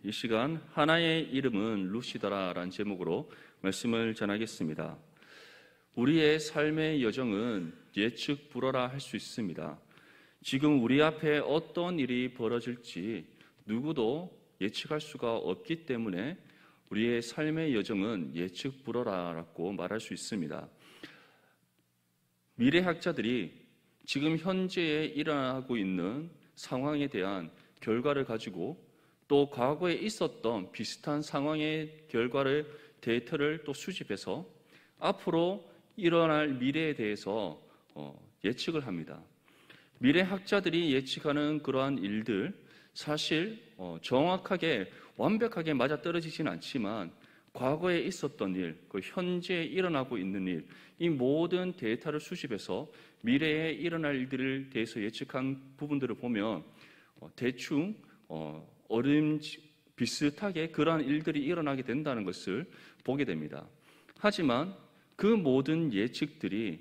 이 시간 하나의 이름은 루시다라는 제목으로 말씀을 전하겠습니다. 우리의 삶의 여정은 예측 불허라 할 수 있습니다. 지금 우리 앞에 어떤 일이 벌어질지 누구도 예측할 수가 없기 때문에 우리의 삶의 여정은 예측 불허라고 말할 수 있습니다. 미래학자들이 지금 현재에 일어나고 있는 상황에 대한 결과를 가지고 또 과거에 있었던 비슷한 상황의 결과를 데이터를 또 수집해서 앞으로 일어날 미래에 대해서 예측을 합니다. 미래학자들이 예측하는 그러한 일들 사실 정확하게 완벽하게 맞아떨어지진 않지만 과거에 있었던 일, 그 현재에 일어나고 있는 일, 이 모든 데이터를 수집해서 미래에 일어날 일들에 대해서 예측한 부분들을 보면 대충 비슷하게 그러한 일들이 일어나게 된다는 것을 보게 됩니다. 하지만 그 모든 예측들이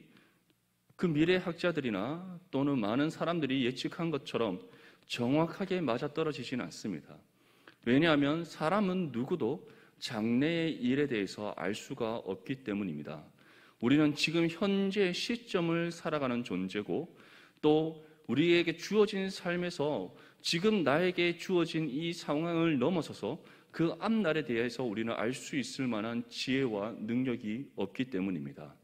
그 미래학자들이나 또는 많은 사람들이 예측한 것처럼 정확하게 맞아떨어지지는 않습니다. 왜냐하면 사람은 누구도 장래의 일에 대해서 알 수가 없기 때문입니다. 우리는 지금 현재 시점을 살아가는 존재고 또 우리에게 주어진 삶에서 지금 나에게 주어진 이 상황을 넘어서서 그 앞날에 대해서 우리는 알 수 있을 만한 지혜와 능력이 없기 때문입니다.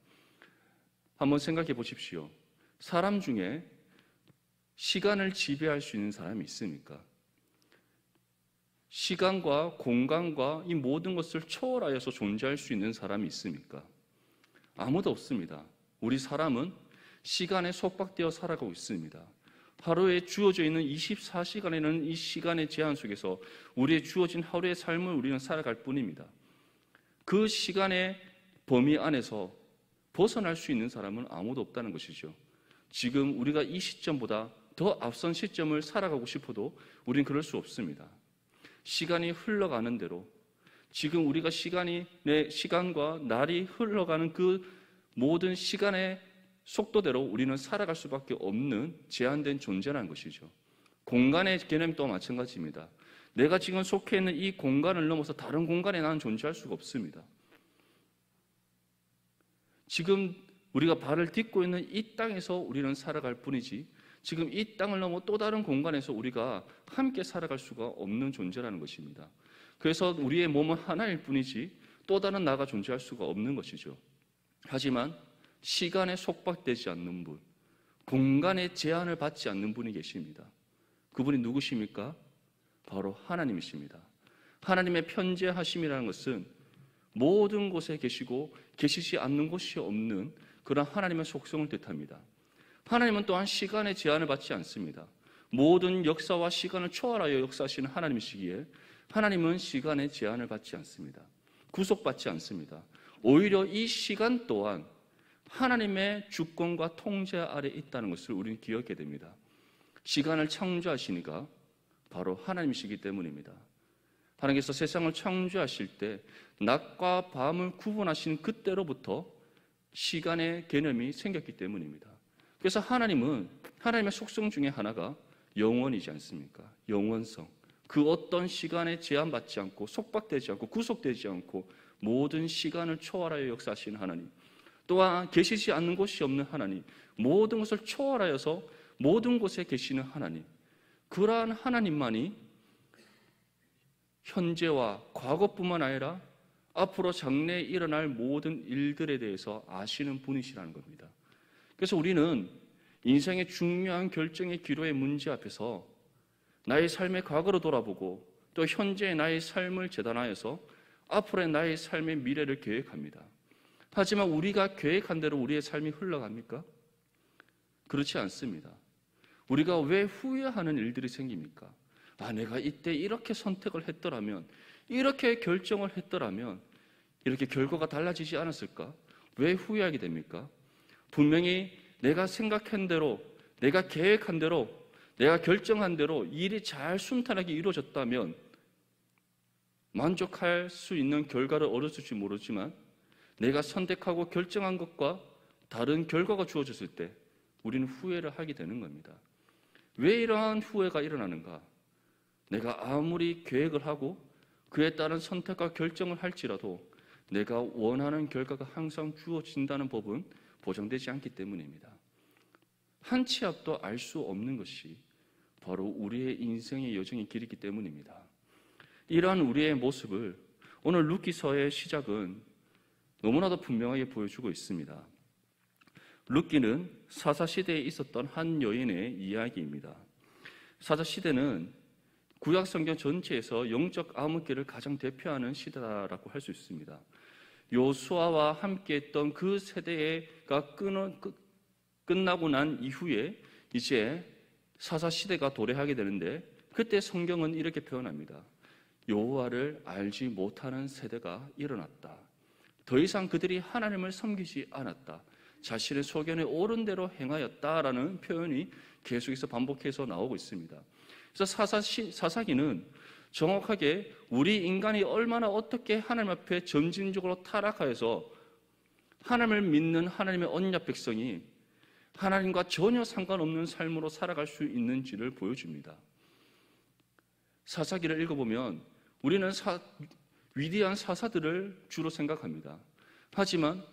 한번 생각해 보십시오. 사람 중에 시간을 지배할 수 있는 사람이 있습니까? 시간과 공간과 이 모든 것을 초월하여서 존재할 수 있는 사람이 있습니까? 아무도 없습니다. 우리 사람은 시간에 속박되어 살아가고 있습니다. 하루에 주어져 있는 24시간에는 이 시간의 제한 속에서 우리의 주어진 하루의 삶을 우리는 살아갈 뿐입니다. 그 시간의 범위 안에서 벗어날 수 있는 사람은 아무도 없다는 것이죠. 지금 우리가 이 시점보다 더 앞선 시점을 살아가고 싶어도 우리는 그럴 수 없습니다. 시간이 흘러가는 대로 지금 우리가 시간과 날이 흘러가는 그 모든 시간의 속도대로 우리는 살아갈 수밖에 없는 제한된 존재라는 것이죠. 공간의 개념도 마찬가지입니다. 내가 지금 속해 있는 이 공간을 넘어서 다른 공간에 나는 존재할 수가 없습니다. 지금 우리가 발을 딛고 있는 이 땅에서 우리는 살아갈 뿐이지 지금 이 땅을 넘어 또 다른 공간에서 우리가 함께 살아갈 수가 없는 존재라는 것입니다. 그래서 우리의 몸은 하나일 뿐이지 또 다른 나가 존재할 수가 없는 것이죠. 하지만 시간에 속박되지 않는 분, 공간의 제한을 받지 않는 분이 계십니다. 그분이 누구십니까? 바로 하나님이십니다. 하나님의 편재하심이라는 것은 모든 곳에 계시고 계시지 않는 곳이 없는 그런 하나님의 속성을 뜻합니다. 하나님은 또한 시간의 제한을 받지 않습니다. 모든 역사와 시간을 초월하여 역사하시는 하나님이시기에 하나님은 시간의 제한을 받지 않습니다. 구속받지 않습니다. 오히려 이 시간 또한 하나님의 주권과 통제 아래 있다는 것을 우리는 기억해야 됩니다. 시간을 창조하시니까 바로 하나님이시기 때문입니다. 하나님께서 세상을 창조하실 때 낮과 밤을 구분하신 그때로부터 시간의 개념이 생겼기 때문입니다. 그래서 하나님은 하나님의 속성 중에 하나가 영원이지 않습니까? 영원성. 그 어떤 시간에 제한받지 않고 속박되지 않고 구속되지 않고 모든 시간을 초월하여 역사하시는 하나님, 또한 계시지 않는 곳이 없는 하나님, 모든 것을 초월하여서 모든 곳에 계시는 하나님, 그러한 하나님만이 현재와 과거뿐만 아니라 앞으로 장래에 일어날 모든 일들에 대해서 아시는 분이시라는 겁니다. 그래서 우리는 인생의 중요한 결정의 기로의 문제 앞에서 나의 삶의 과거로 돌아보고 또 현재의 나의 삶을 재단하여서 앞으로의 나의 삶의 미래를 계획합니다. 하지만 우리가 계획한 대로 우리의 삶이 흘러갑니까? 그렇지 않습니다. 우리가 왜 후회하는 일들이 생깁니까? 내가 이때 이렇게 선택을 했더라면, 이렇게 결정을 했더라면 이렇게 결과가 달라지지 않았을까? 왜 후회하게 됩니까? 분명히 내가 생각한 대로, 내가 계획한 대로, 내가 결정한 대로 일이 잘 순탄하게 이루어졌다면 만족할 수 있는 결과를 얻었을지 모르지만 내가 선택하고 결정한 것과 다른 결과가 주어졌을 때 우리는 후회를 하게 되는 겁니다. 왜 이러한 후회가 일어나는가? 내가 아무리 계획을 하고 그에 따른 선택과 결정을 할지라도 내가 원하는 결과가 항상 주어진다는 법은 보장되지 않기 때문입니다. 한 치 앞도 알 수 없는 것이 바로 우리의 인생의 여정의 길이기 때문입니다. 이러한 우리의 모습을 오늘 룻기서의 시작은 너무나도 분명하게 보여주고 있습니다. 룻기는 사사시대에 있었던 한 여인의 이야기입니다. 사사시대는 구약성경 전체에서 영적 암흑기를 가장 대표하는 시대라고 할 수 있습니다. 요수아와 함께했던 그 세대가 끝나고 난 이후에 이제 사사시대가 도래하게 되는데, 그때 성경은 이렇게 표현합니다. 여호와를 알지 못하는 세대가 일어났다. 더 이상 그들이 하나님을 섬기지 않았다. 자신의 소견에 옳은 대로 행하였다라는 표현이 계속해서 반복해서 나오고 있습니다. 그래서 사사기는 정확하게 우리 인간이 얼마나 어떻게 하나님 앞에 점진적으로 타락하여서 하나님을 믿는 하나님의 언약 백성이 하나님과 전혀 상관없는 삶으로 살아갈 수 있는지를 보여줍니다. 사사기를 읽어보면 우리는 위대한 사사들을 주로 생각합니다. 하지만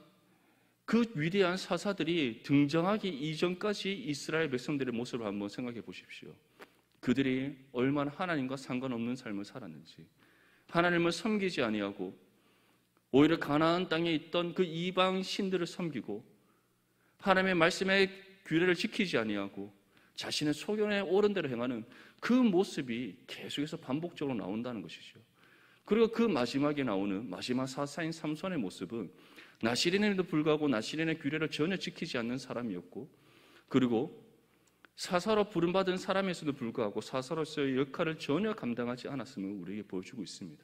그 위대한 사사들이 등장하기 이전까지 이스라엘 백성들의 모습을 한번 생각해 보십시오. 그들이 얼마나 하나님과 상관없는 삶을 살았는지, 하나님을 섬기지 아니하고 오히려 가나안 땅에 있던 그 이방 신들을 섬기고 하나님의 말씀의 규례를 지키지 아니하고 자신의 소견에 옳은 대로 행하는 그 모습이 계속해서 반복적으로 나온다는 것이죠. 그리고 그 마지막에 나오는 마지막 사사인 삼손의 모습은 나시린에도 불구하고 나시린의 규례를 전혀 지키지 않는 사람이었고, 그리고 사사로 부름받은 사람에서도 불구하고 사사로서의 역할을 전혀 감당하지 않았음을 우리에게 보여주고 있습니다.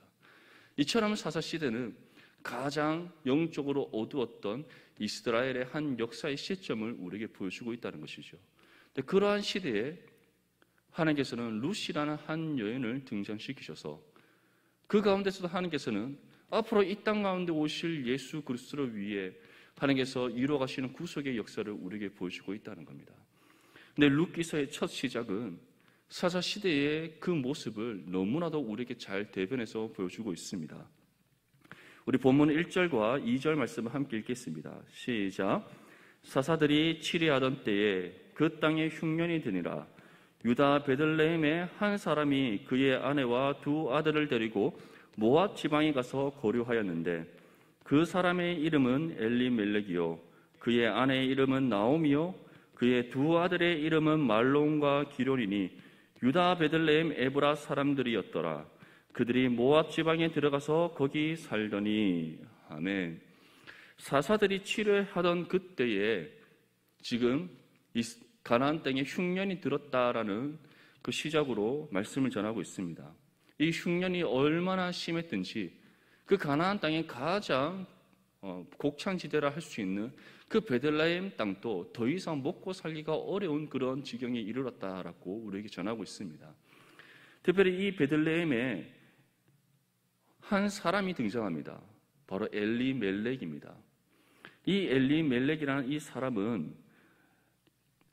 이처럼 사사시대는 가장 영적으로 어두웠던 이스라엘의 한 역사의 시점을 우리에게 보여주고 있다는 것이죠. 그러한 시대에 하나님께서는 룻이라는 한 여인을 등장시키셔서 그 가운데서도 하나님께서는 앞으로 이 땅 가운데 오실 예수 그리스도를 위해 하나님께서 이루어가시는 구속의 역사를 우리에게 보여주고 있다는 겁니다. 근데 룻기서의 첫 시작은 사사시대의 그 모습을 너무나도 우리에게 잘 대변해서 보여주고 있습니다. 우리 본문 1절과 2절 말씀을 함께 읽겠습니다. 시작. 사사들이 치리하던 때에 그 땅에 흉년이 드니라. 유다 베들레헴의 한 사람이 그의 아내와 두 아들을 데리고 모압 지방에 가서 거류하였는데, 그 사람의 이름은 엘리멜렉이요 그의 아내의 이름은 나오미요 그의 두 아들의 이름은 말론과 기론이니 유다 베들레헴 에브라 사람들이었더라. 그들이 모압 지방에 들어가서 거기 살더니. 아멘. 사사들이 치료하던 그때에 지금 이 가나안 땅에 흉년이 들었다라는 그 시작으로 말씀을 전하고 있습니다. 이 흉년이 얼마나 심했든지 그 가나안 땅의 가장 곡창지대라 할 수 있는 그 베들레헴 땅도 더 이상 먹고 살기가 어려운 그런 지경에 이르렀다라고 우리에게 전하고 있습니다. 특별히 이 베들레헴에 한 사람이 등장합니다. 바로 엘리멜렉입니다. 이 엘리멜렉이라는 이 사람은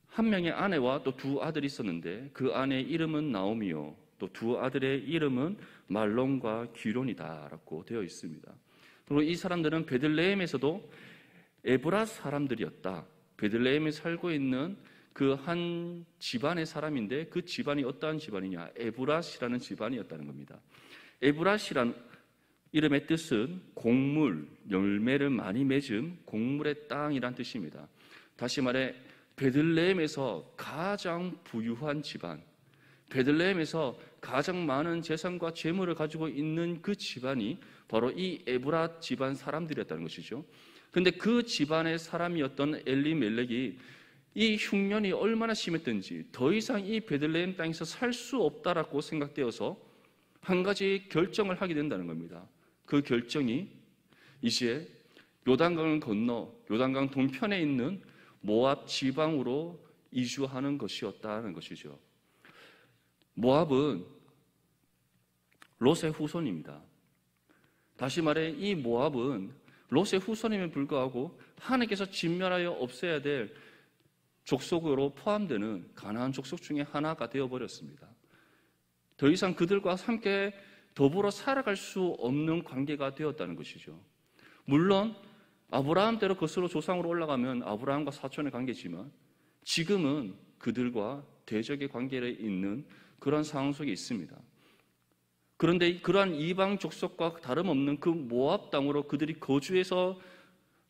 한 명의 아내와 또 두 아들이 있었는데, 그 아내의 이름은 나오미요 또 두 아들의 이름은 말론과 기론이다라고 되어 있습니다. 그리고 이 사람들은 베들레헴에서도 에브라 사람들이었다. 베들레헴에 살고 있는 그 한 집안의 사람인데, 그 집안이 어떠한 집안이냐, 에브라시라는 집안이었다는 겁니다. 에브라시란 이름의 뜻은 곡물, 열매를 많이 맺은 곡물의 땅이란 뜻입니다. 다시 말해 베들레헴에서 가장 부유한 집안, 베들레헴에서 가장 많은 재산과 재물을 가지고 있는 그 집안이 바로 이 에브라 집안 사람들이었다는 것이죠. 그런데 그 집안의 사람이었던 엘리멜렉이 이 흉년이 얼마나 심했든지 더 이상 이 베들레헴 땅에서 살 수 없다라고 생각되어서 한 가지 결정을 하게 된다는 겁니다. 그 결정이 이제 요단강을 건너 요단강 동편에 있는 모압 지방으로 이주하는 것이었다는 것이죠. 모압은 롯의 후손입니다. 다시 말해 이 모압은 롯의 후손임에 불구하고 하나님께서 진멸하여 없애야 될 족속으로 포함되는 가나안 족속 중에 하나가 되어버렸습니다. 더 이상 그들과 함께 더불어 살아갈 수 없는 관계가 되었다는 것이죠. 물론 아브라함 때로 거슬러 조상으로 올라가면 아브라함과 사촌의 관계지만 지금은 그들과 대적의 관계에 있는 그런 상황 속에 있습니다. 그런데 그러한 이방 족속과 다름없는 그 모압 땅으로 그들이 거주해서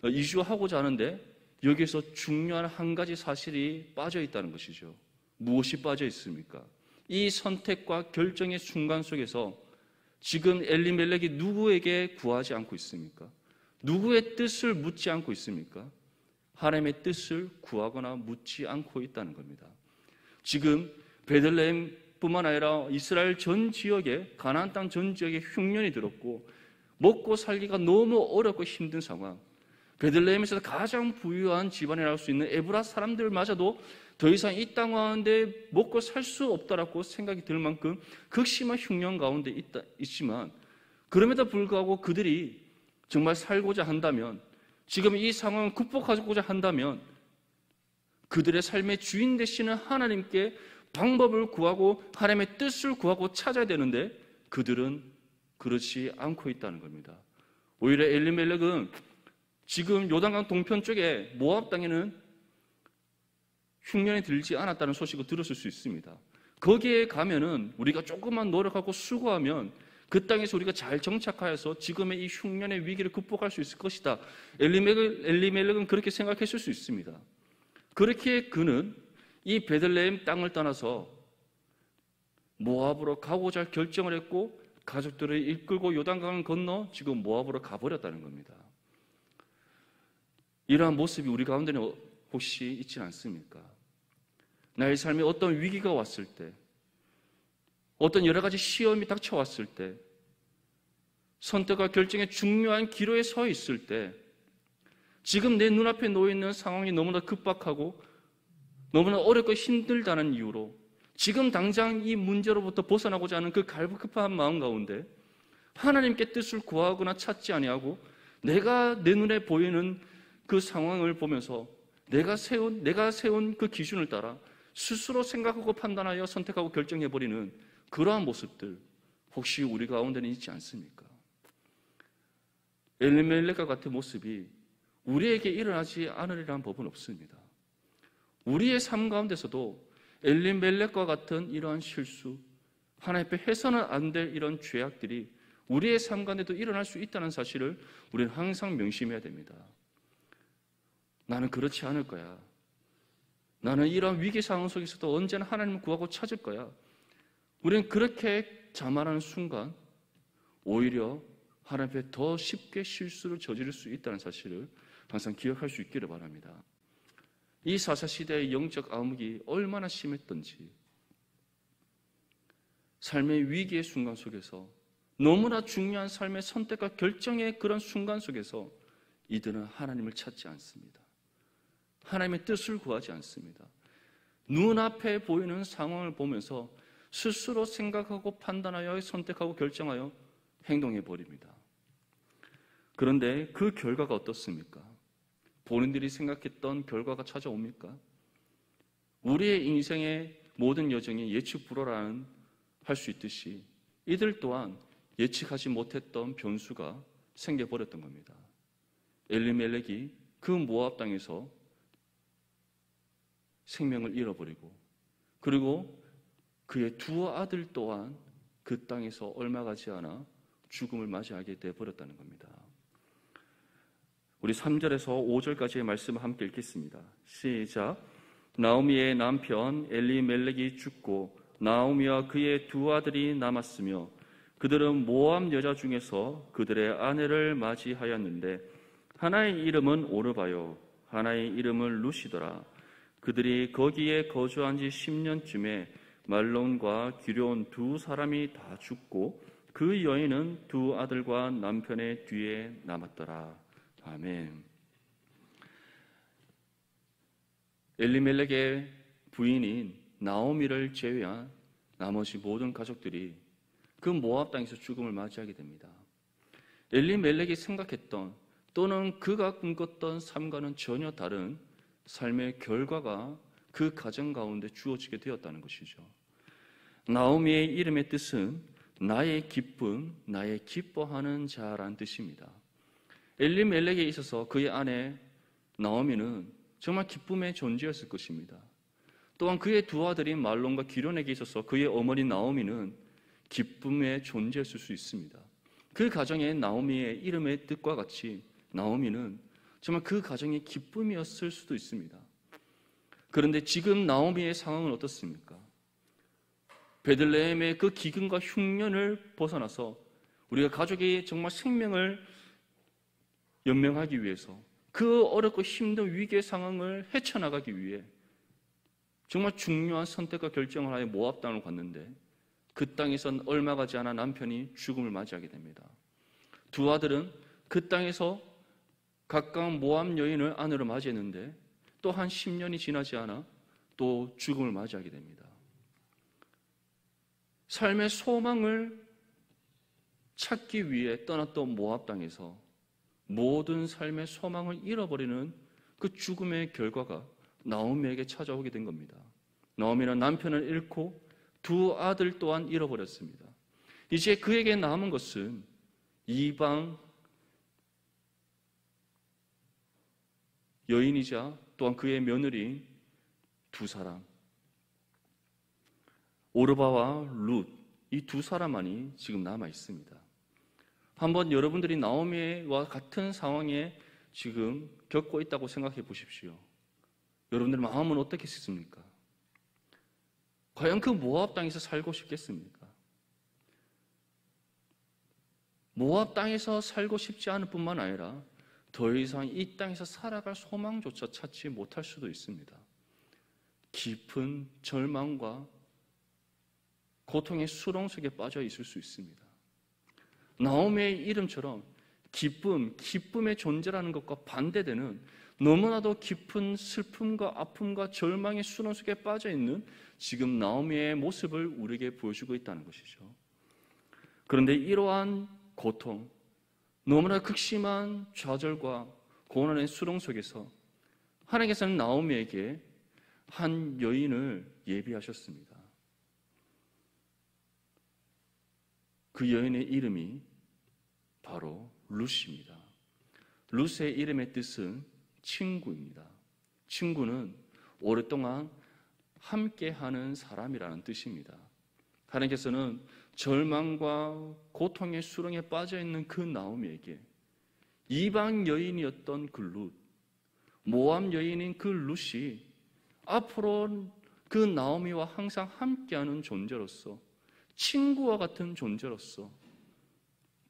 이주하고자 하는데 여기에서 중요한 한 가지 사실이 빠져 있다는 것이죠. 무엇이 빠져 있습니까? 이 선택과 결정의 순간 속에서 지금 엘리멜렉이 누구에게 구하지 않고 있습니까? 누구의 뜻을 묻지 않고 있습니까? 하나님의 뜻을 구하거나 묻지 않고 있다는 겁니다. 지금 베들레헴뿐만 아니라 이스라엘 전 지역에, 가나안 땅 전 지역에 흉년이 들었고 먹고 살기가 너무 어렵고 힘든 상황, 베들레헴에서 가장 부유한 집안이라고 할 수 있는 에브라 사람들마저도 더 이상 이 땅 가운데 먹고 살 수 없다라고 생각이 들 만큼 극심한 흉년 가운데 있지만, 그럼에도 불구하고 그들이 정말 살고자 한다면, 지금 이 상황을 극복하고자 한다면 그들의 삶의 주인 되시는 하나님께 방법을 구하고 하나님의 뜻을 구하고 찾아야 되는데 그들은 그렇지 않고 있다는 겁니다. 오히려 엘리멜렉은 지금 요단강 동편 쪽에 모압 땅에는 흉년이 들지 않았다는 소식을 들었을 수 있습니다. 거기에 가면은 우리가 조금만 노력하고 수고하면 그 땅에서 우리가 잘 정착하여서 지금의 이 흉년의 위기를 극복할 수 있을 것이다. 엘리멜렉은 그렇게 생각했을 수 있습니다. 그렇게 그는 이 베들레헴 땅을 떠나서 모압으로 가고자 결정을 했고 가족들을 이끌고 요단강을 건너 지금 모압으로 가버렸다는 겁니다. 이러한 모습이 우리 가운데는 혹시 있지 않습니까? 나의 삶에 어떤 위기가 왔을 때, 어떤 여러 가지 시험이 닥쳐왔을 때, 선택과 결정의 중요한 기로에 서 있을 때, 지금 내 눈앞에 놓여있는 상황이 너무나 급박하고 너무나 어렵고 힘들다는 이유로 지금 당장 이 문제로부터 벗어나고자 하는 그 갈급한 마음 가운데 하나님께 뜻을 구하거나 찾지 아니하고 내가 내 눈에 보이는 그 상황을 보면서 내가 세운 그 기준을 따라 스스로 생각하고 판단하여 선택하고 결정해버리는 그러한 모습들, 혹시 우리 가운데는 있지 않습니까? 엘리멜렉과 같은 모습이 우리에게 일어나지 않으리라는 법은 없습니다. 우리의 삶 가운데서도 엘리멜렉과 같은 이러한 실수, 하나님 앞에 해서는 안 될 이런 죄악들이 우리의 삶 가운데도 일어날 수 있다는 사실을 우리는 항상 명심해야 됩니다. 나는 그렇지 않을 거야. 나는 이런 위기 상황 속에서도 언제나 하나님을 구하고 찾을 거야. 우리는 그렇게 자만하는 순간 오히려 하나님 앞에 더 쉽게 실수를 저지를 수 있다는 사실을 항상 기억할 수 있기를 바랍니다. 이 사사시대의 영적 암흑이 얼마나 심했던지, 삶의 위기의 순간 속에서, 너무나 중요한 삶의 선택과 결정의 그런 순간 속에서 이들은 하나님을 찾지 않습니다. 하나님의 뜻을 구하지 않습니다. 눈앞에 보이는 상황을 보면서 스스로 생각하고 판단하여 선택하고 결정하여 행동해 버립니다. 그런데 그 결과가 어떻습니까? 본인들이 생각했던 결과가 찾아옵니까? 우리의 인생의 모든 여정이 예측 불허라는 할 수 있듯이 이들 또한 예측하지 못했던 변수가 생겨버렸던 겁니다. 엘리멜렉이 그 모압 땅에서 생명을 잃어버리고, 그리고 그의 두 아들 또한 그 땅에서 얼마 가지 않아 죽음을 맞이하게 되어버렸다는 겁니다. 우리 3절에서 5절까지의 말씀을 함께 읽겠습니다. 시작. 나오미의 남편 엘리멜렉이 죽고 나오미와 그의 두 아들이 남았으며 그들은 모압 여자 중에서 그들의 아내를 맞이하였는데 하나의 이름은 오르바요 하나의 이름은 루시더라. 그들이 거기에 거주한 지 10년쯤에 말론과 기럨 두 사람이 다 죽고 그 여인은 두 아들과 남편의 뒤에 남았더라. 아멘. 엘리멜렉의 부인인 나오미를 제외한 나머지 모든 가족들이 그 모압 땅에서 죽음을 맞이하게 됩니다. 엘리멜렉이 생각했던 또는 그가 꿈꿨던 삶과는 전혀 다른 삶의 결과가 그 가정 가운데 주어지게 되었다는 것이죠. 나오미의 이름의 뜻은 나의 기쁨, 나의 기뻐하는 자라는 뜻입니다. 엘리멜렉에 있어서 그의 아내 나오미는 정말 기쁨의 존재였을 것입니다. 또한 그의 두 아들인 말론과 기련에게 있어서 그의 어머니 나오미는 기쁨의 존재였을 수 있습니다. 그 가정에 나오미의 이름의 뜻과 같이 나오미는 정말 그 가정의 기쁨이었을 수도 있습니다. 그런데 지금 나오미의 상황은 어떻습니까? 베들레헴의 그 기근과 흉년을 벗어나서 우리가 가족의 정말 생명을 연명하기 위해서 그 어렵고 힘든 위기의 상황을 헤쳐나가기 위해 정말 중요한 선택과 결정을 하여 모압 땅을 갔는데 그 땅에선 얼마 가지 않아 남편이 죽음을 맞이하게 됩니다. 두 아들은 그 땅에서 가까운 모압 여인을 아내로 맞이했는데 또 한 10년이 지나지 않아 또 죽음을 맞이하게 됩니다. 삶의 소망을 찾기 위해 떠났던 모압 땅에서 모든 삶의 소망을 잃어버리는 그 죽음의 결과가 나오미에게 찾아오게 된 겁니다. 나오미는 남편을 잃고 두 아들 또한 잃어버렸습니다. 이제 그에게 남은 것은 이방 여인이자 또한 그의 며느리인 두 사람, 오르바와 룻, 이 두 사람만이 지금 남아 있습니다. 한번 여러분들이 나오미와 같은 상황에 지금 겪고 있다고 생각해 보십시오. 여러분들의 마음은 어떻겠습니까? 과연 그 모압 땅에서 살고 싶겠습니까? 모압 땅에서 살고 싶지 않을 뿐만 아니라 더 이상 이 땅에서 살아갈 소망조차 찾지 못할 수도 있습니다. 깊은 절망과 고통의 수렁 속에 빠져 있을 수 있습니다. 나오미의 이름처럼 기쁨의 존재라는 것과 반대되는 너무나도 깊은 슬픔과 아픔과 절망의 수렁 속에 빠져 있는 지금 나오미의 모습을 우리에게 보여주고 있다는 것이죠. 그런데 이러한 고통, 너무나 극심한 좌절과 고난의 수렁 속에서 하나님께서는 나오미에게 한 여인을 예비하셨습니다. 그 여인의 이름이 바로 룻입니다. 룻의 이름의 뜻은 친구입니다. 친구는 오랫동안 함께하는 사람이라는 뜻입니다. 하나님께서는 절망과 고통의 수렁에 빠져있는 그 나오미에게 이방 여인이었던 그 룻, 모압 여인인 그 룻이 앞으로 그 나오미와 항상 함께하는 존재로서, 친구와 같은 존재로서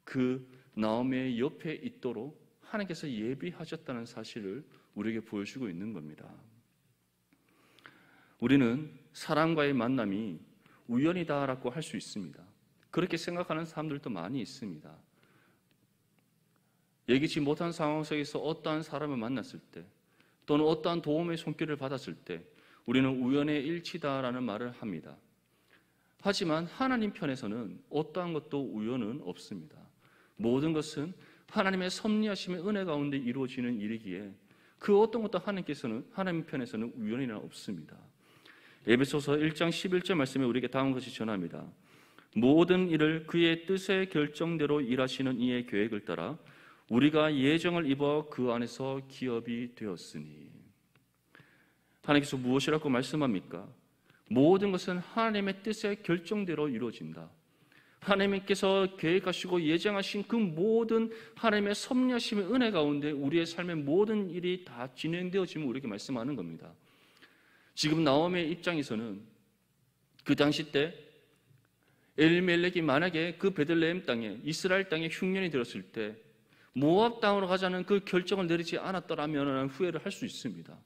그 나오미의 옆에 있도록 하나님께서 예비하셨다는 사실을 우리에게 보여주고 있는 겁니다. 우리는 사람과의 만남이 우연이다라고 할 수 있습니다. 그렇게 생각하는 사람들도 많이 있습니다. 예기치 못한 상황 속에서 어떠한 사람을 만났을 때 또는 어떠한 도움의 손길을 받았을 때 우리는 우연의 일치다라는 말을 합니다. 하지만 하나님 편에서는 어떠한 것도 우연은 없습니다. 모든 것은 하나님의 섭리하심의 은혜 가운데 이루어지는 일이기에 그 어떤 것도 하나님 편에서는 우연이나 없습니다. 에베소서 1장 11절 말씀에 우리에게 다음 것이 전합니다. 모든 일을 그의 뜻의 결정대로 일하시는 이의 계획을 따라 우리가 예정을 입어 그 안에서 기업이 되었으니. 하나님께서 무엇이라고 말씀합니까? 모든 것은 하나님의 뜻의 결정대로 이루어진다. 하나님께서 계획하시고 예정하신 그 모든 하나님의 섭리하심의 은혜 가운데 우리의 삶의 모든 일이 다 진행되어지면 우리에게 말씀하는 겁니다. 지금 나오미의 입장에서는 그 당시 때 엘리멜렉이 만약에 그 베들레헴 땅에 이스라엘 땅에 흉년이 들었을 때 모압 땅으로 가자는 그 결정을 내리지 않았더라면 후회를 할 수 있습니다.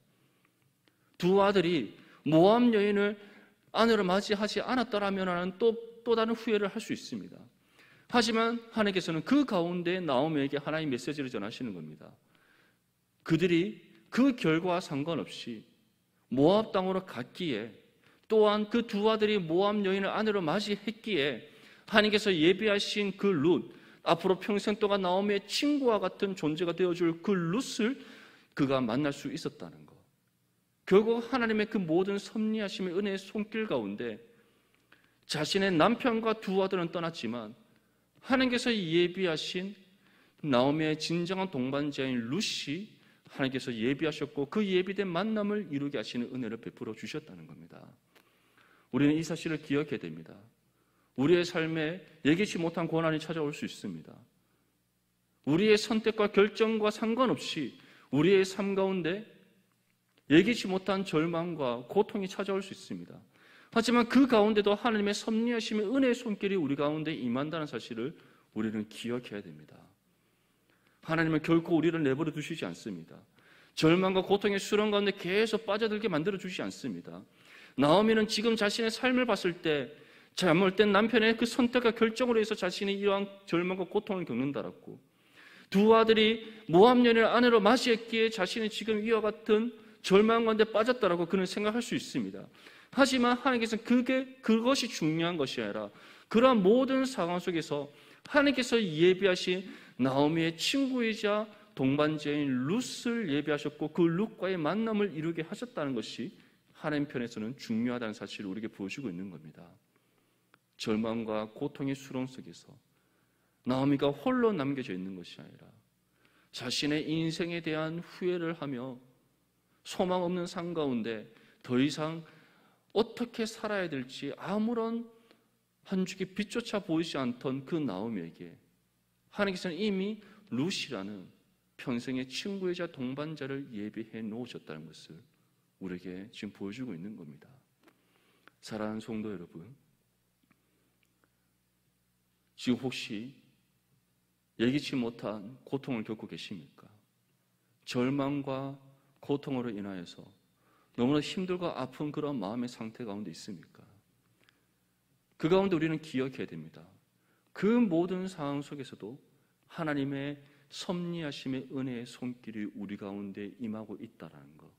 두 아들이 모압 여인을 아내로 맞이하지 않았더라면 또 다른 후회를 할 수 있습니다. 하지만 하나님께서는 그 가운데 나오미에게 하나님의 메시지를 전하시는 겁니다. 그들이 그 결과와 상관없이 모압 땅으로 갔기에 또한 그 두 아들이 모압 여인을 아내로 맞이했기에 하나님께서 예비하신 그 룻, 앞으로 평생 동안 나오미의 친구와 같은 존재가 되어줄 그 룻을 그가 만날 수 있었다는 것. 결국 하나님의 그 모든 섭리하심의 은혜의 손길 가운데 자신의 남편과 두 아들은 떠났지만 하나님께서 예비하신 나오미의 진정한 동반자인 룻이 하나님께서 예비하셨고 그 예비된 만남을 이루게 하시는 은혜를 베풀어 주셨다는 겁니다. 우리는 이 사실을 기억해야 됩니다. 우리의 삶에 예기치 못한 고난이 찾아올 수 있습니다. 우리의 선택과 결정과 상관없이 우리의 삶 가운데 예기치 못한 절망과 고통이 찾아올 수 있습니다. 하지만 그 가운데도 하나님의 섭리하심의 은혜의 손길이 우리 가운데 임한다는 사실을 우리는 기억해야 됩니다. 하나님은 결코 우리를 내버려 두시지 않습니다. 절망과 고통의 수렁 가운데 계속 빠져들게 만들어 주시지 않습니다. 나오미는 지금 자신의 삶을 봤을 때 잘못된 남편의 그 선택과 결정으로 해서 자신이 이러한 절망과 고통을 겪는다라고, 두 아들이 모압 여인을 아내로 맞이했기에 자신이 지금 이와 같은 절망 가운데 빠졌다라고 그는 생각할 수 있습니다. 하지만 하나님께서는 그것이 중요한 것이 아니라 그러한 모든 상황 속에서 하나님께서 예비하신 나오미의 친구이자 동반자인 룻을 예비하셨고 그 룻과의 만남을 이루게 하셨다는 것이 하나님 편에서는 중요하다는 사실을 우리에게 보여주고 있는 겁니다. 절망과 고통의 수렁 속에서 나오미가 홀로 남겨져 있는 것이 아니라 자신의 인생에 대한 후회를 하며 소망 없는 삶 가운데 더 이상 어떻게 살아야 될지 아무런 한 줄기 빛조차 보이지 않던 그 나오미에게 하나님께서는 이미 룻이라는 평생의 친구이자 동반자를 예비해 놓으셨다는 것을 우리에게 지금 보여주고 있는 겁니다. 사랑하는 성도 여러분, 지금 혹시 예기치 못한 고통을 겪고 계십니까? 절망과 고통으로 인하여서 너무나 힘들고 아픈 그런 마음의 상태 가운데 있습니까? 그 가운데 우리는 기억해야 됩니다. 그 모든 상황 속에서도 하나님의 섭리하심의 은혜의 손길이 우리 가운데 임하고 있다는 것.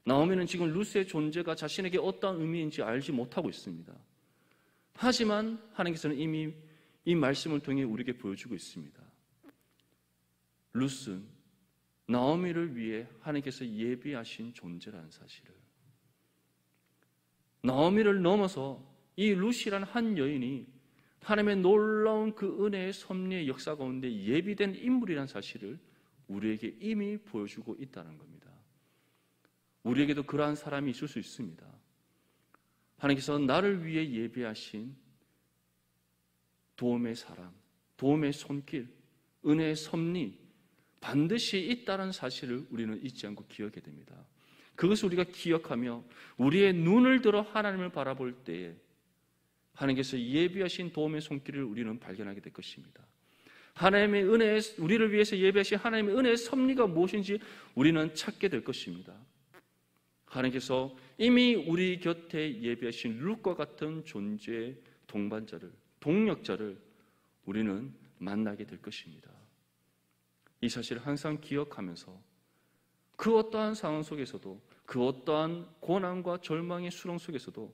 나오미는 지금 룻의 존재가 자신에게 어떤 의미인지 알지 못하고 있습니다. 하지만 하나님께서는 이미 이 말씀을 통해 우리에게 보여주고 있습니다. 룻은 나오미를 위해 하나님께서 예비하신 존재라는 사실을, 나오미를 넘어서 이 룻이라는 한 여인이 하나님의 놀라운 그 은혜의 섭리의 역사 가운데 예비된 인물이라는 사실을 우리에게 이미 보여주고 있다는 겁니다. 우리에게도 그러한 사람이 있을 수 있습니다. 하나님께서 나를 위해 예비하신 도움의 사람, 도움의 손길, 은혜의 섭리 반드시 있다는 사실을 우리는 잊지 않고 기억해야 됩니다. 그것을 우리가 기억하며 우리의 눈을 들어 하나님을 바라볼 때에 하나님께서 예비하신 도움의 손길을 우리는 발견하게 될 것입니다. 하나님의 은혜, 우리를 위해서 예비하신 하나님의 은혜의 섭리가 무엇인지 우리는 찾게 될 것입니다. 하나님께서 이미 우리 곁에 예비하신 룻과 같은 존재의 동반자를, 동력자를 우리는 만나게 될 것입니다. 이 사실을 항상 기억하면서 그 어떠한 상황 속에서도, 그 어떠한 고난과 절망의 수렁 속에서도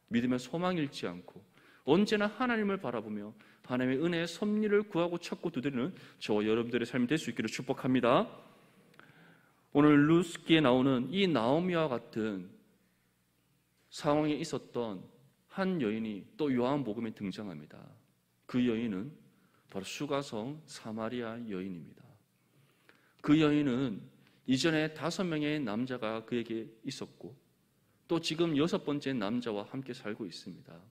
믿음의 소망을 잃지 않고 언제나 하나님을 바라보며 하나님의 은혜의 섭리를 구하고 찾고 두드리는 저와 여러분들의 삶이 될 수 있기를 축복합니다. 오늘 룻기에 나오는 이 나오미와 같은 상황에 있었던 한 여인이 또 요한복음에 등장합니다. 그 여인은 바로 수가성 사마리아 여인입니다. 그 여인은 이전에 5명의 남자가 그에게 있었고 또 지금 6번째 남자와 함께 살고 있습니다.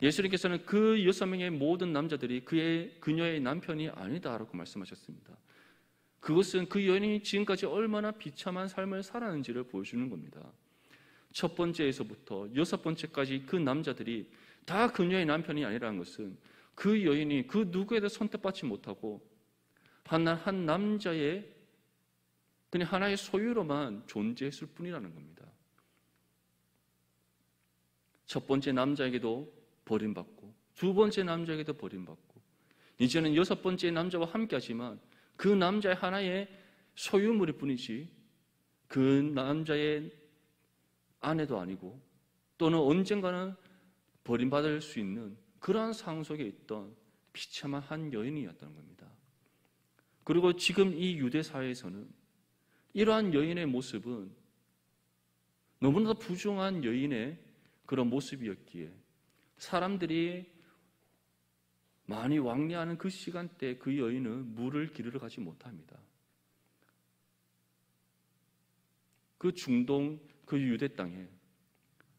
예수님께서는 그 6명의 모든 남자들이 그녀의 남편이 아니다라고 말씀하셨습니다. 그것은 그 여인이 지금까지 얼마나 비참한 삶을 살았는지를 보여주는 겁니다. 첫 번째에서부터 6번째까지 그 남자들이 다 그녀의 남편이 아니라는 것은 그 여인이 그 누구에도 선택받지 못하고 한 남자의 그냥 하나의 소유로만 존재했을 뿐이라는 겁니다. 첫 번째 남자에게도 버림받고 두 번째 남자에게도 버림받고 이제는 6번째 남자와 함께하지만 그 남자의 하나의 소유물일 뿐이지 그 남자의 아내도 아니고 또는 언젠가는 버림받을 수 있는 그러한 상황 속에 있던 비참한 한 여인이었다는 겁니다. 그리고 지금 이 유대 사회에서는 이러한 여인의 모습은 너무나도 부정한 여인의 그런 모습이었기에 사람들이 많이 왕래하는 그 시간대 그 여인은 물을 기르러 가지 못합니다. 그 중동 그 유대 땅에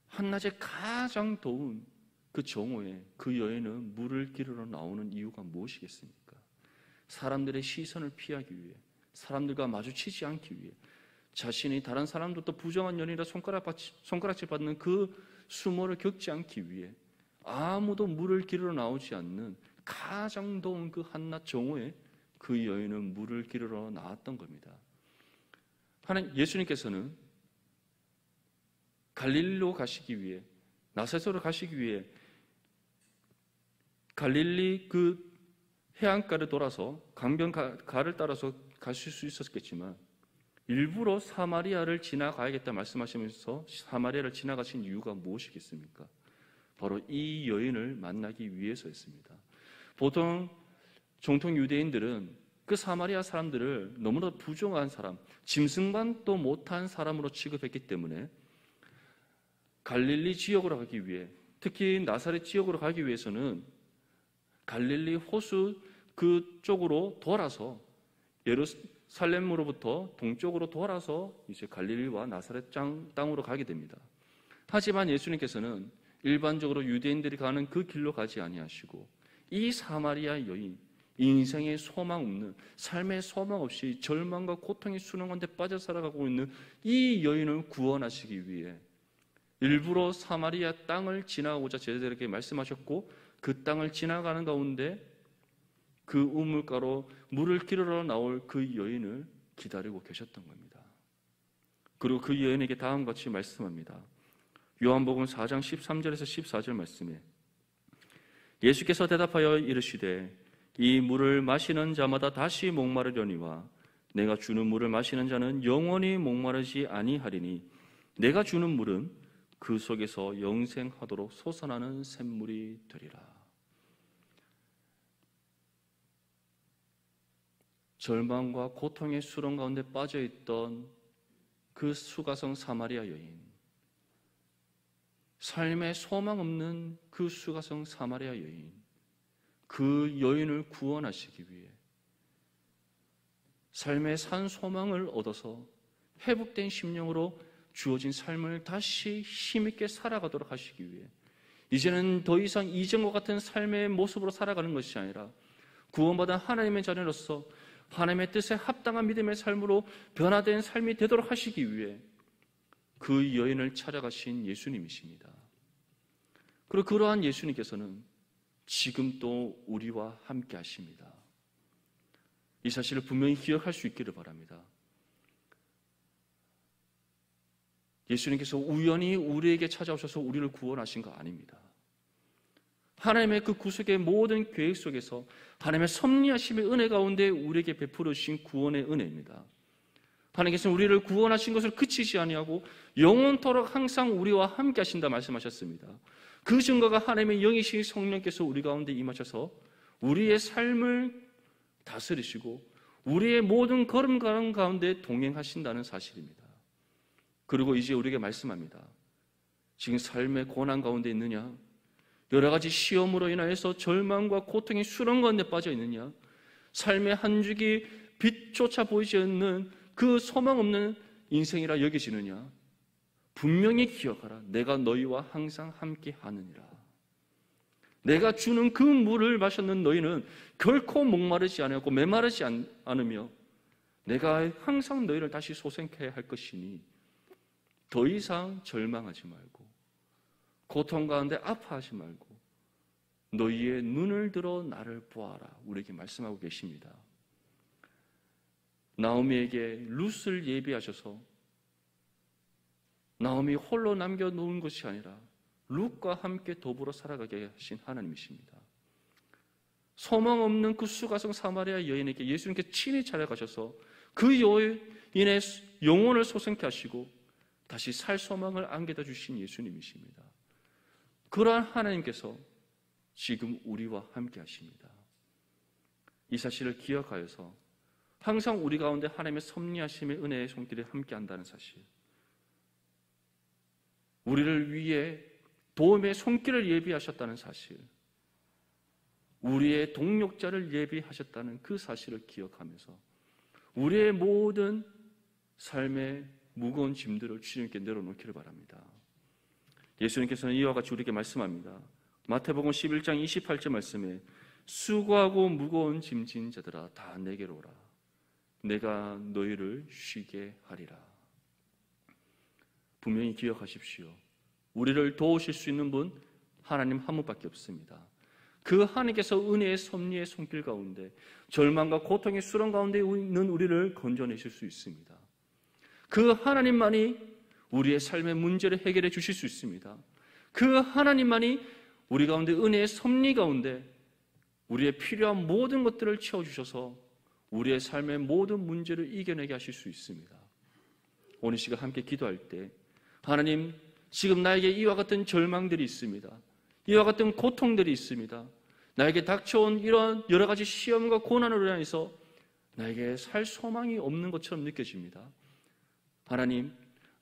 한낮에 가장 더운 그 정오에 그 여인은 물을 기르러 나오는 이유가 무엇이겠습니까? 사람들의 시선을 피하기 위해, 사람들과 마주치지 않기 위해, 자신이 다른 사람들도 부정한 연인이라 손가락질 받는 그 수모를 겪지 않기 위해 아무도 물을 기르러 나오지 않는 가장 더운 그 한낮 정오에 그 여인은 물을 기르러 나왔던 겁니다. 예수님께서는 갈릴리로 가시기 위해, 나사렛으로 가시기 위해 갈릴리 그 해안가를 돌아서 강변가를 따라서 가실 수 있었겠지만 일부러 사마리아를 지나가야겠다 말씀하시면서 사마리아를 지나가신 이유가 무엇이겠습니까? 바로 이 여인을 만나기 위해서였습니다. 보통 정통 유대인들은 그 사마리아 사람들을 너무나 부정한 사람, 짐승만도 못한 사람으로 취급했기 때문에 갈릴리 지역으로 가기 위해, 특히 나사렛 지역으로 가기 위해서는 갈릴리 호수 그쪽으로 돌아서 예루살렘으로부터 동쪽으로 돌아서 이제 갈릴리와 나사렛 땅으로 가게 됩니다. 하지만 예수님께서는 일반적으로 유대인들이 가는 그 길로 가지 아니하시고 이 사마리아 여인, 인생의 소망 없는, 삶의 소망 없이 절망과 고통의 수능 가운데 빠져 살아가고 있는 이 여인을 구원하시기 위해 일부러 사마리아 땅을 지나고자 제자들에게 말씀하셨고, 그 땅을 지나가는 가운데 그 우물가로 물을 기르러 나올 그 여인을 기다리고 계셨던 겁니다. 그리고 그 여인에게 다음과 같이 말씀합니다. 요한복음 4장 13절에서 14절 말씀에 예수께서 대답하여 이르시되 이 물을 마시는 자마다 다시 목마르려니와 내가 주는 물을 마시는 자는 영원히 목마르지 아니하리니 내가 주는 물은 그 속에서 영생하도록 솟아나는 샘물이 되리라. 절망과 고통의 수렁 가운데 빠져있던 그 수가성 사마리아 여인, 삶에 소망 없는 그 수가성 사마리아 여인, 그 여인을 구원하시기 위해 삶의 산 소망을 얻어서 회복된 심령으로 주어진 삶을 다시 힘있게 살아가도록 하시기 위해 이제는 더 이상 이전과 같은 삶의 모습으로 살아가는 것이 아니라 구원받은 하나님의 자녀로서 하나님의 뜻에 합당한 믿음의 삶으로 변화된 삶이 되도록 하시기 위해 그 여인을 찾아가신 예수님이십니다. 그리고 그러한 예수님께서는 지금도 우리와 함께 하십니다. 이 사실을 분명히 기억할 수 있기를 바랍니다. 예수님께서 우연히 우리에게 찾아오셔서 우리를 구원하신 거 아닙니다. 하나님의 그 구속의 모든 계획 속에서 하나님의 섭리하심의 은혜 가운데 우리에게 베풀어 주신 구원의 은혜입니다. 하나님께서는 우리를 구원하신 것을 그치지 아니하고 영원토록 항상 우리와 함께 하신다 말씀하셨습니다. 그 증거가 하나님의 영이신 성령께서 우리 가운데 임하셔서 우리의 삶을 다스리시고 우리의 모든 걸음걸음 가운데 동행하신다는 사실입니다. 그리고 이제 우리에게 말씀합니다. 지금 삶의 고난 가운데 있느냐? 여러 가지 시험으로 인하여서 절망과 고통의 수렁 가운데 빠져 있느냐? 삶의 한 줄기 빛조차 보이지 않는 그 소망 없는 인생이라 여기시느냐? 분명히 기억하라. 내가 너희와 항상 함께 하느니라. 내가 주는 그 물을 마셨는 너희는 결코 목마르지 않았고 메마르지 않으며 내가 항상 너희를 다시 소생케 할 것이니 더 이상 절망하지 말고 고통 가운데 아파하지 말고 너희의 눈을 들어 나를 보아라. 우리에게 말씀하고 계십니다. 나오미에게 룻을 예비하셔서 나오미 홀로 남겨놓은 것이 아니라 룻과 함께 더불어 살아가게 하신 하나님이십니다. 소망 없는 그 수가성 사마리아 여인에게 예수님께서 친히 찾아가셔서 그 여인의 영혼을 소생케 하시고 다시 살 소망을 안겨다 주신 예수님이십니다. 그러한 하나님께서 지금 우리와 함께 하십니다. 이 사실을 기억하여서 항상 우리 가운데 하나님의 섭리하심의 은혜의 손길에 함께 한다는 사실, 우리를 위해 도움의 손길을 예비하셨다는 사실, 우리의 동력자를 예비하셨다는 그 사실을 기억하면서 우리의 모든 삶의 무거운 짐들을 주님께 내려놓기를 바랍니다. 예수님께서는 이와 같이 우리에게 말씀합니다. 마태복음 11장 28절 말씀에 수고하고 무거운 짐진 자들아 다 내게로 오라. 내가 너희를 쉬게 하리라. 분명히 기억하십시오. 우리를 도우실 수 있는 분 하나님 한 분밖에 없습니다. 그 하나님께서 은혜의 섭리의 손길 가운데 절망과 고통의 수렁 가운데 있는 우리를 건져내실 수 있습니다. 그 하나님만이 우리의 삶의 문제를 해결해 주실 수 있습니다. 그 하나님만이 우리 가운데 은혜의 섭리 가운데 우리의 필요한 모든 것들을 채워주셔서 우리의 삶의 모든 문제를 이겨내게 하실 수 있습니다. 오늘 시간 함께 기도할 때 하나님, 지금 나에게 이와 같은 절망들이 있습니다. 이와 같은 고통들이 있습니다. 나에게 닥쳐온 이런 여러 가지 시험과 고난으로 인해서 나에게 살 소망이 없는 것처럼 느껴집니다. 하나님,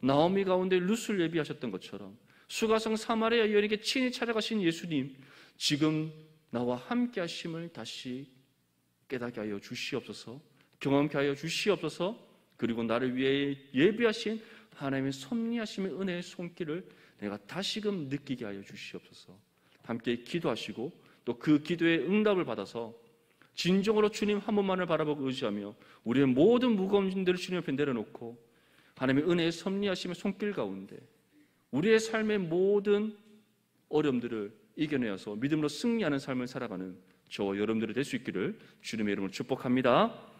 나오미 가운데 룻을 예비하셨던 것처럼 수가성 사마리아 여인에게 친히 찾아가신 예수님, 지금 나와 함께 하심을 다시 깨닫게 하여 주시옵소서, 경험케 하여 주시옵소서. 그리고 나를 위해 예비하신 하나님의 섭리하심의 은혜의 손길을 내가 다시금 느끼게 하여 주시옵소서. 함께 기도하시고 또 그 기도의 응답을 받아서 진정으로 주님 한 분만을 바라보고 의지하며 우리의 모든 무거운 짐들을 주님 앞에 내려놓고 하나님의 은혜의 섭리하심의 손길 가운데 우리의 삶의 모든 어려움들을 이겨내어서 믿음으로 승리하는 삶을 살아가는 저와 여러분들이 될 수 있기를 주님의 이름으로 축복합니다.